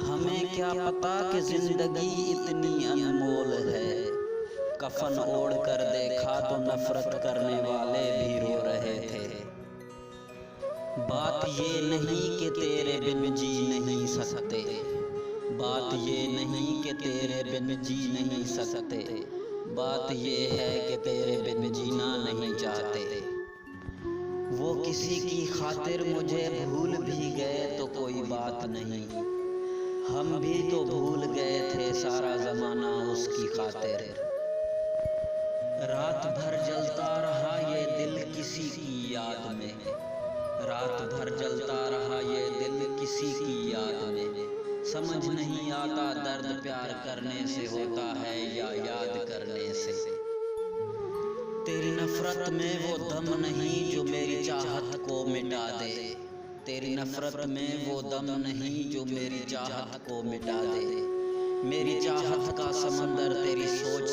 हमें क्या पता कि जिंदगी इतनी अनमोल है। कफन ओढ़ कर देखा तो नफरत करने वाले भी रो रहे थे। बात ये नहीं कि तेरे बिन जी नहीं सकते, बात ये नहीं कि तेरे बिन जी नहीं सकते, बात ये है कि तेरे बिन जीना नहीं चाहते। वो किसी की खातिर मुझे भूल भी गए तो कोई बात नहीं, हम भी तो भूल गए थे सारा ज़माना उसकी खातिर। रात भर जलता रहा ये दिल किसी की याद में, रात भर जलता रहा ये दिल किसी की याद में। समझ नहीं आता दर्द प्यार करने से होता है या याद करने से। तेरी नफरत में वो दम नहीं जो मेरी चाहत को मिटा दे, तेरी नफरत में वो दम नहीं जो मेरी चाहत को मिटा दे। मेरी चाहत का समंदर तेरी सोच